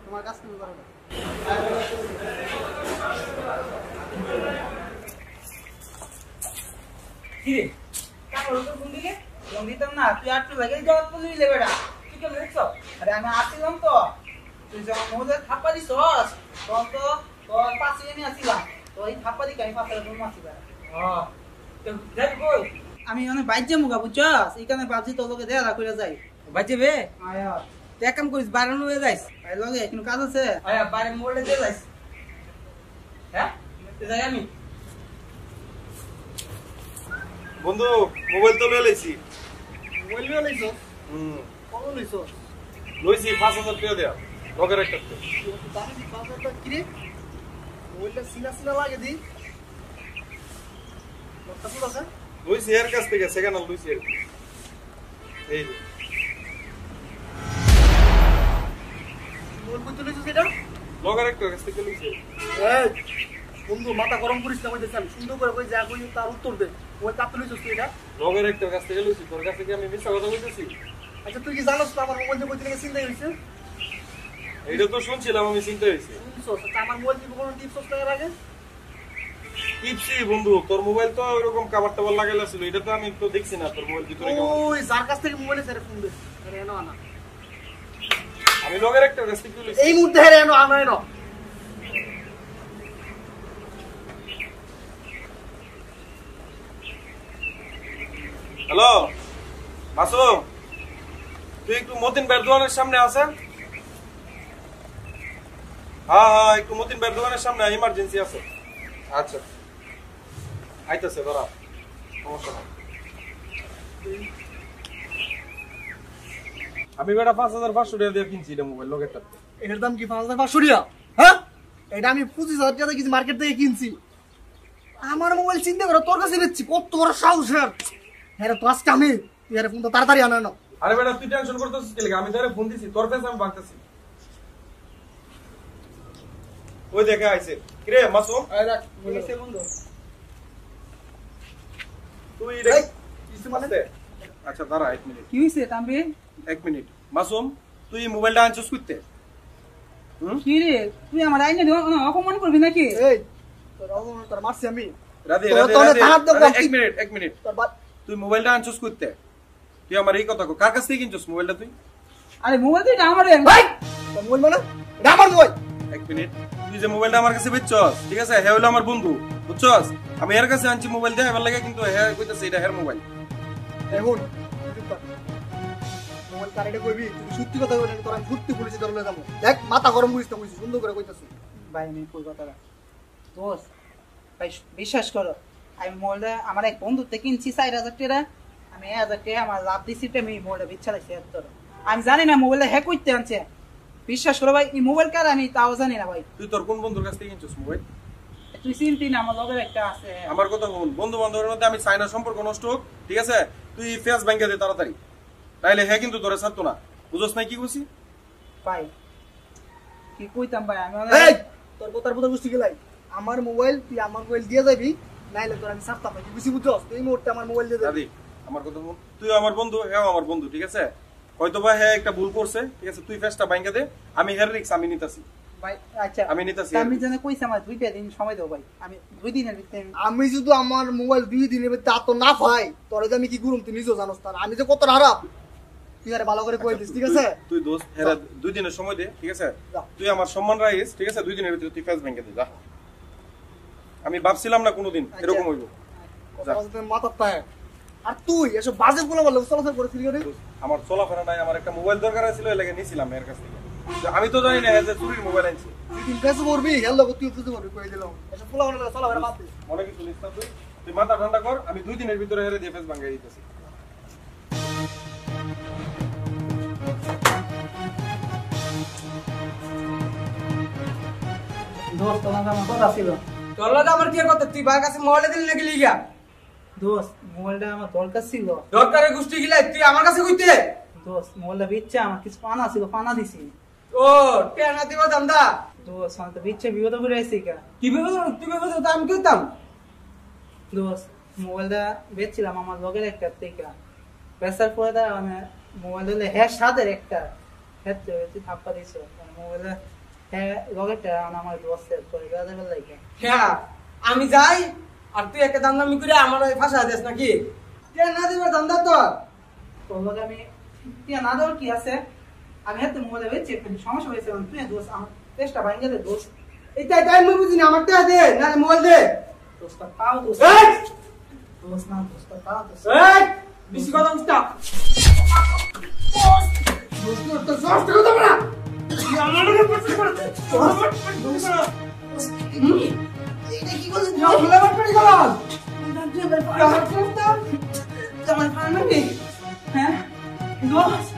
তোমার কাজ তুমি করো না। কি রে কাপড় তো ফোন দিলে ফোন দিতাম না, তুই আর তুই লাগে জবাব বলি লে বেটা, তুই কেমন দেখছো? আরে আমি আসছিলাম তো, তুই যখন মোজে থাপ্পা দিছস তখন তো তোর পাশে নিয়ে আসছিলাম, তো এই থাপ্পা দিকে আমি পাশে তুমি মারছি বেটা। তো যাই কই আমি অনেক বাইজে মুগা বুঝছস, এইখানে ভাবছি তোর লগে দেখা করে যাই। বাইজে বে আয়া তুই কাম করিস বারানো হয়ে যাইস ভাই লগে কিন্তু কাজ আছে। আয়া বাইরে মোড়ে দিয়ে যাইস। হ্যাঁ যাই আমি বন্ধু মোবাইল তো লয়ে লইছি। মোবাইল নিয়ে লইছো? কত লইছো? লইছি 5000 টাকা দেয়া লগের একটা দামি দি 5000 টাকা কি রে? মোবাইলটা সিনা সিনা লাগে দি। কত পুরো আছে? লইছি এর কাছ থেকে সেকেন্ড হ্যান্ড লইছি এই মোবাইল কত লইছো সেটা? লগের একটা কাছ থেকে লইছি। এই বন্ধু মাথা গরম করিস না, কইতেছি আমি সুন্দর করে কই যা কই তার উত্তর দে। ওই কাপ লইছো তুই এটা? লগের একটা কাছ থেকে লইছি, তোর কাছে কি আমি মিথ্যা কথা কইতেছি? আচ্ছা তুই কি জানোস তো আমার মোবাইল দিয়ে কইতে গেছিস চিন্তা হইছে? এইটা তো শুনছিলাম, আমি চিন্তা হইছে। শুনছস আমার মোবাইল দিয়ে কোনো টিপস লাগার আগে? টিপসি বন্ধু, তোর মোবাইল তো এরকম কভার টভার লাগাইলা ছিল, এটা তো আমি তো দেখছি না তোর মোবাইল ভিতরে কেমন। ওই যার কাছ থেকে মোবাইলে ছেড়ে ফোন দে। আরে এনো আনা। আমি লগের একটা কাছ থেকে লইছি। এই মুহূর্তে হেরে এনো আনা এনো। হ্যালো মাসুম, তুই একটু মতিন বের দোকানের সামনে আছেন? হ্যাঁ একটু মতিন বের দোকানের সামনে ইমার্জেন্সি আছে। আচ্ছা আইতাছে ধরা, সমস্যা নাই। আমি বেটা 5500 টাকা দিয়ে কিনছি এটা মোবাইল লগেরটা। এটার দাম কি 5500 টাকা? হ্যাঁ এটা আমি 25000 টাকা কিনছি, মার্কেট থেকে কিনছি। আমার মোবাইল চিন্তা করো তোর কাছে বেচছি, কত বড় সাহস! হ্যাঁ তো আজকে আমি তুই আরে ফোনটা তাড়াতাড়ি আনা না। আরে বেটা তুই টেনশন করতেছিস কি লাগে? আমি তোরে ফোন দিছি, তোর কাছে আমি ভাগতেছি। ওই দেখে আইছে কি রে মাসুম? আরে রাখ বলেছে বন্ধু তুই এই কিছু মানে আচ্ছা দাঁড়া 1 মিনিট। কি হইছে তামরে? 1 মিনিট মাসুম, তুই মোবাইলটা আনছিস কইতে? কি রে তুই আমার আইনে অপমান করবি নাকি? এই তোর অপমান তোর মারছি আমি। রাধে তোর রাধে তোর রাধে হাত দাও 1 মিনিট তোর বাদ। তুই মোবাইলটা আনছিস কইতে? তুই আমার এই কথা কো, কার কাছ থেকে কিনছিস মোবাইলটা তুই? আরে মোবাইল তুই আমার ভাই তোর মোবাইল মানে এটা আমার মোবাইল। 1 মিনিট, তুই যে মোবাইলটা আমার কাছে বেচছস, ঠিক আছে, হে হলো আমার বন্ধু, বুঝছস? আমি এর কাছে আনছি মোবাইল দিয়ে এবার লাগে, কিন্তু হে কইতাছে এটা হের মোবাইল। এখন মোবাইল কারেন্টে কইবি তুই সত্যি কথা কইলি তোর আমি সত্যি বলেছি তোর লগে যাবো। দেখ মাথা গরম করিস না, কইছি সুন্দর করে কইতাছি। ভাই আমি কই কথাটা দোস্ত ভাই বিশ্বাস করো, আমি মোবাইলটা আমার এক বন্ধু থেকে কিনছি 4000 টাকা। আমি 1000 টাকা আমার লাভ দিছি, আমি মোবাইলটা বিচ্ছা লাগছে এত। আমি জানি না মোবাইলটা হ্যাক করতে আনছে। বিশ্বাস করো ভাই, এই মোবাইল কার আমি তাও জানি না ভাই। তুই তোর কোন বন্ধুর কাছ থেকে কিনছিস মোবাইল? তুই চিনতি না, আমার লগের একটা আছে। আমার কথা বল, বন্ধু বান্ধবের মধ্যে আমি চাই না সম্পর্ক নষ্ট হোক, ঠিক আছে? তুই ফেস ব্যাংকে দে তাড়াতাড়ি, তাইলে হ্যাঁ কিন্তু তোরে ছাড়তো না। বুঝছ নাই কি করছি? ভাই কি কইতাম ভাই, আমি এই তোর কথার কথা বুঝতে গেলাই, আমার মোবাইল তুই আমার মোবাইল দিয়ে যাবি, নাইলে তোর আমি ছাড়তাম না। তুই বুঝি বুঝছস, তুই এই মুহূর্তে আমার মোবাইল দিয়ে যাবি। দাদি আমার কথা বল, তুই আমার বন্ধু, হ্যাঁ আমার বন্ধু, ঠিক আছে? হয়তো বা হ্যাঁ একটা ভুল করছে, ঠিক আছে? তুই ফেসটা ব্যাংকে দে, আমি হের রিক্স আমি নিতাছি। ভাই আচ্ছা আমি নিতাছি। আমি জানি কইছি আমার 2 দিন সময় দাও ভাই, আমি 2 দিনের ভিতরে আমি যদি আমার মোবাইল 2 দিনের ভিতরে তা তো না পাই, তোরে যে আমি কি করুম তুই নিজেও জানোস না। আমি যে কত খারাপ তুই আরে ভালো করে কই দিস, ঠিক আছে? তুই দোস্ত হেরা 2 দিনের সময় দে, ঠিক আছে? যা। তুই আমার সম্মান রাখিস, ঠিক আছে? 2 দিনের ভিতরে তুই ফেস ব্যাংকে দে, যা। আমি ভাবছিলাম না কোনোদিন এরকম হইব। কথা বলতে মাথা পায়। আর তুই এসব বাজে বলে বলে চলাচল করেছিলি রে। আমার চলাফেরা নাই, আমার একটা মোবাইল দরকার ছিল, এর লাগে নিছিলাম এর কাছ থেকে। আমি তো জানি না যে চুরির মোবাইল আনছি। তুই ফেস করবি, হেল্লো তুই ফেস করবি কই দিলাম। এসব পোলা বলে চলাফেরা বাদ দে। মনে কিছু নিস না তুই, তুই মাথা ঠান্ডা কর, আমি 2 দিনের ভিতরে হেরে দিয়ে ফেস ভাঙাই দিতেছি। দোস্ত তোমার আমার কথা ছিল। তোর লগে আমার কি কথা? তুই ভাই কাছে মোবাইল দিলি নাকি লিগা? দোস্ত মোবাইলটা আমার দরকার ছিল। দরকারে গোষ্ঠী গিলাই তুই আমার কাছে কইতে? দোস্ত মোবাইলটা বিচ্ছে, আমার কিছু পানা ছিল, পানা দিছি। ও টেনা দিবা দামদা। দোস্ত আমার তো বিচ্ছে বিপদ করে আইছি কা। কি বিপদ? তুই বিপদ তো আমি কইতাম। দোস্ত মোবাইলটা বেচছিলাম আমার লগের একটা থেকে। বেচার পরে দা আমি মোবাইল হলে হ্যাঁ সাদের একটা হেতে তুই থাপ্পা দিছ। মোবাইলটা হ্যাঁ লগেরটা আমার দোস্তের করে গাজা বেল লাগে। হ্যাঁ আমি যাই আর তুই একটা দামদামি করে আমার ওই ফাঁসা দিস নাকি? টেনা দিবা দামদা তোর। তোর লগে আমি টিয়া না দেওয়ার কি আছে? আমি হাতে মোবাইল বেচছি, একটু সমস্যা হয়েছে। তুই দোস্ত আমার চেষ্টা ভাঙে দে দোস্ত। এটা টাইম আমি বুঝিনি, আমার টাকা দে না মোবাইল দে। দোস্ত পাও দোস্ত। এই দোস্ত না দোস্ত পাও দোস্ত। এই বেশি কথা বুঝতা। দোস্ত তো সস্ত কথা বলা। তুই আমার লগে পছন্দ করতে। এইটা কি বলছিস? বলে বাট করে গেলাম। আমার ফান নাকি? হ্যাঁ দোস্ত